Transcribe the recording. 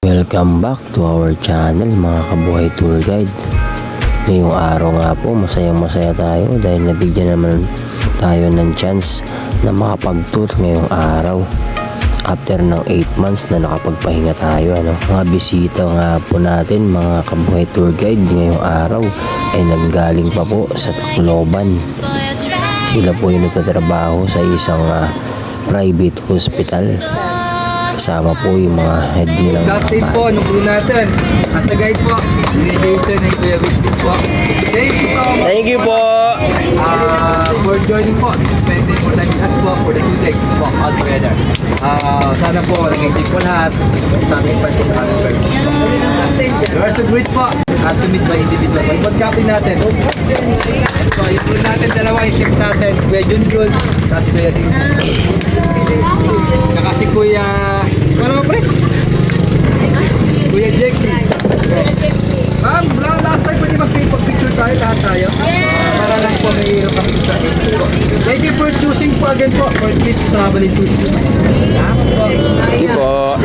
Welcome back to our channel mga kabuhay tour guide. Ngayong araw nga po masaya tayo dahil nabigyan naman tayo ng chance na makapag-tour ngayong araw. After ng 8 months na nakapagpahinga tayo, mga bisita nga po natin mga kabuhay tour guide ngayong araw ay nanggaling pa po sa Tacloban. Sila po yung nagtatrabaho sa isang private hospital. Kasama po yung mga head nilang Captain po, nung po natin. As a guide po, Kuya Jason and Kuya Victor po. Thank you so much. Thank you po. For joining po, spending more time with us po for the 2 days po all together. Sana po, nag-enjoy po lahat. Satisfied po sa ating service po. You are so great po. At to meet by individual. Ibang captain natin. So, yung crew natin, dalawa yung shift natin. Si Kuya Junjun, tapos si Kuya Tim. Saka si Kuya... Ano pre? Kuya Jexy. Ma'am, last time pwede mag-picture tayo, lahat tayo. Para lang po may hero kami sa kids po. Thank you for choosing po again po for kids traveling to school. Thank you po.